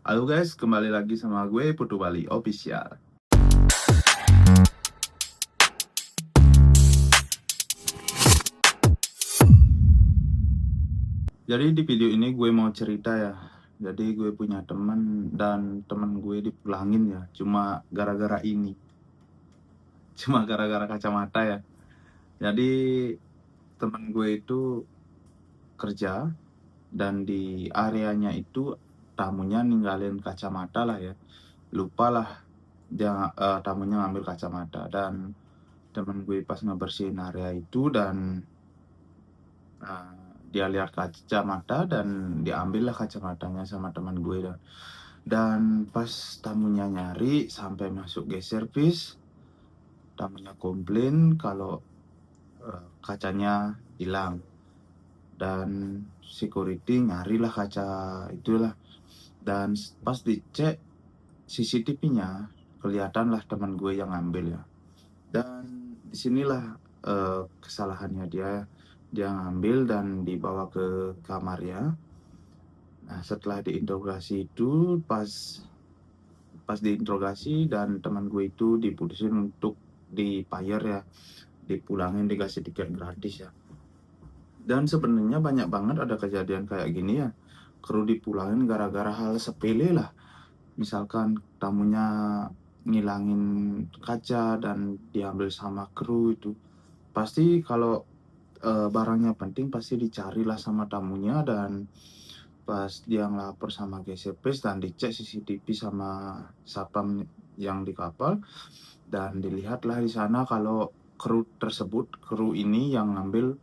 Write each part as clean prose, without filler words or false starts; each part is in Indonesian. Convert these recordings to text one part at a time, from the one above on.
Halo guys, kembali lagi sama gue Putu Bali Official. Jadi di video ini gue mau cerita ya. Jadi gue punya teman dan teman gue dipulangin ya. Cuma gara-gara ini. Cuma gara-gara kacamata ya. Jadi teman gue itu kerja dan di areanya itu tamunya ninggalin kacamata lah ya. Lupa lah dia tamunya ngambil kacamata dan teman gue pas ngebersihin area itu dan dia lihat kacamata dan diambillah kacamatanya sama teman gue dan pas tamunya nyari sampai masuk G-Service, tamunya komplain kalau kacanya hilang dan security nyarilah kaca itulah dan pas dicek CCTV-nya kelihatanlah teman gue yang ngambil ya. Dan disinilah kesalahannya dia ngambil dan dibawa ke kamarnya. Nah, setelah diinterogasi itu pas diinterogasi dan teman gue itu diputusin untuk dipayar ya, dipulangin, dikasih tiket gratis ya. Dan sebenarnya banyak banget ada kejadian kayak gini ya, kru dipulangin gara-gara hal sepele lah. Misalkan tamunya ngilangin kaca dan diambil sama kru itu. Pasti kalau barangnya penting pasti dicarilah sama tamunya dan pas dia ngelapor sama GCPS dan dicek CCTV sama satpam yang di kapal dan dilihatlah di sana kalau kru ini yang ngambil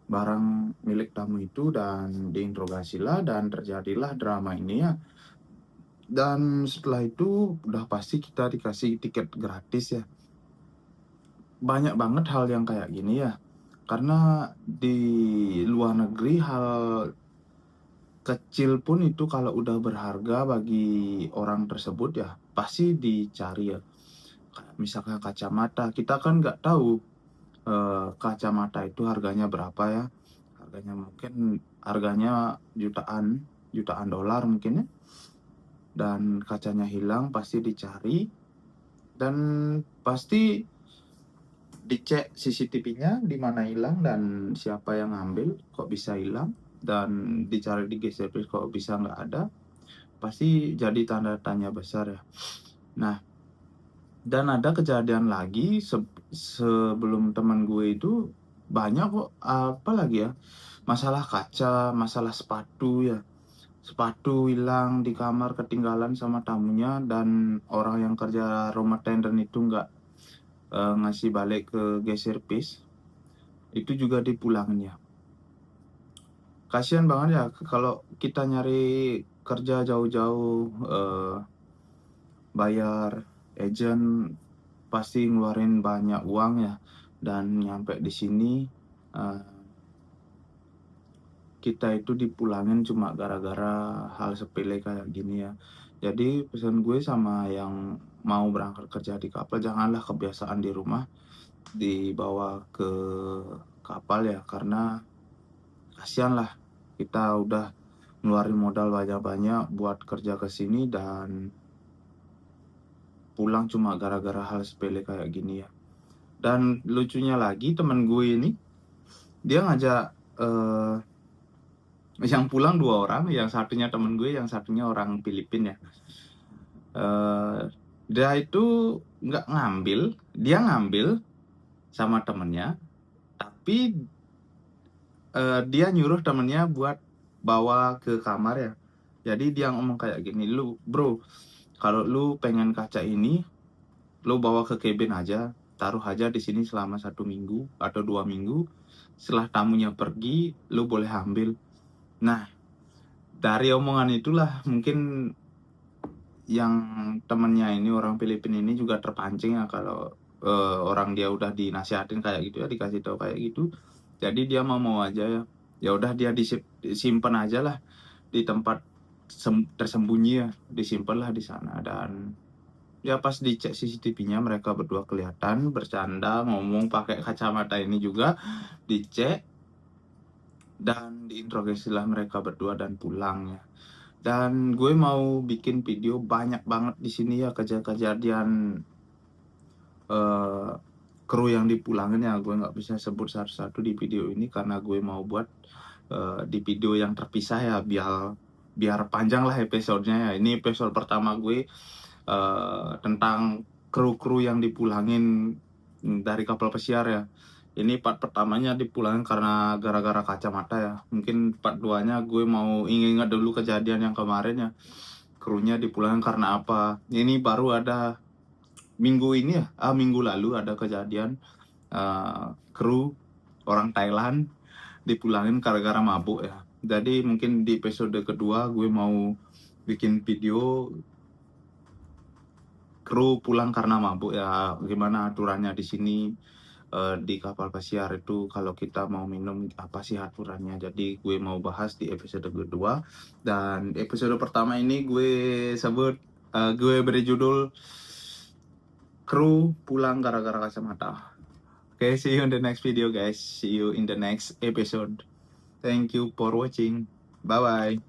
barang milik tamu itu dan diinterogasilah dan terjadilah drama ini ya. Dan setelah itu udah pasti kita dikasih tiket gratis ya. Banyak banget hal yang kayak gini ya. Karena di luar negeri hal kecil pun itu kalau udah berharga bagi orang tersebut ya pasti dicari ya. Misalkan kacamata, kita kan nggak tahu kacamata itu harganya berapa ya. Harganya jutaan dolar mungkin ya. Dan kacanya hilang pasti dicari dan pasti dicek CCTV-nya di mana hilang dan siapa yang ngambil, kok bisa hilang, dan dicari di GCP kok bisa nggak ada, pasti jadi tanda tanya besar ya. Nah, dan ada kejadian lagi sebelum teman gue itu banyak kok, apa lagi ya, masalah kaca, masalah sepatu ya. Sepatu hilang di kamar ketinggalan sama tamunya dan orang yang kerja rumah tender itu nggak ngasih balik ke G-Service, itu juga dipulangin ya. Kasihan banget ya kalau kita nyari kerja jauh-jauh, bayar agent pasti ngeluarin banyak uang ya, dan nyampe di sini kita itu dipulangin cuma gara-gara hal sepele kayak gini ya. Jadi pesan gue sama yang mau berangkat kerja di kapal, janganlah kebiasaan di rumah dibawa ke kapal ya, karena kasihan lah kita udah ngeluarin modal banyak-banyak buat kerja ke sini dan pulang cuma gara-gara hal sepele kayak gini ya. Dan lucunya lagi temen gue ini dia ngajak yang pulang 2 orang, yang satunya temen gue, yang satunya orang Filipina ya. Dia itu nggak ngambil, dia ngambil sama temennya, tapi dia nyuruh temennya buat bawa ke kamar ya. Jadi dia ngomong kayak gini, lu bro, kalau lu pengen kaca ini, lu bawa ke cabin aja, taruh aja di sini selama 1 minggu atau 2 minggu. Setelah tamunya pergi, lu boleh ambil. Nah, dari omongan itulah mungkin yang temennya ini orang Filipina ini juga terpancing ya kalau orang dia udah dinasihatin kayak gitu ya, dikasih tahu kayak gitu. Jadi dia mau aja ya. Ya udah dia disimpan aja lah di tempat tersembunyi ya, disimpan lah di sana. Dan ya pas dicek CCTV-nya mereka berdua kelihatan bercanda ngomong pakai kacamata ini juga dicek dan diinterogasi lah mereka berdua dan pulang ya. Dan gue mau bikin video banyak banget di sini ya kejadian kru yang dipulangin ya. Gue nggak bisa sebut satu-satu di video ini karena gue mau buat di video yang terpisah ya, biar panjang lah episodenya ya. Ini episode pertama gue tentang kru-kru yang dipulangin dari kapal pesiar ya. Ini part pertamanya dipulangin karena gara-gara kacamata ya. Mungkin part 2-nya gue mau ingat dulu kejadian yang kemarin ya. Krunya dipulangin karena apa. Ini baru ada minggu ini ya. Minggu lalu ada kejadian kru orang Thailand dipulangin gara-gara mabuk ya. Jadi mungkin di episode kedua gue mau bikin video kru pulang karena mabuk ya, gimana aturannya di sini di kapal pesiar itu kalau kita mau minum apa sih aturannya. Jadi gue mau bahas di episode kedua, dan episode pertama ini gue beri judul kru pulang gara-gara kacamata. Okay, see you in the next video guys. See you in the next episode. Thank you for watching. Bye bye.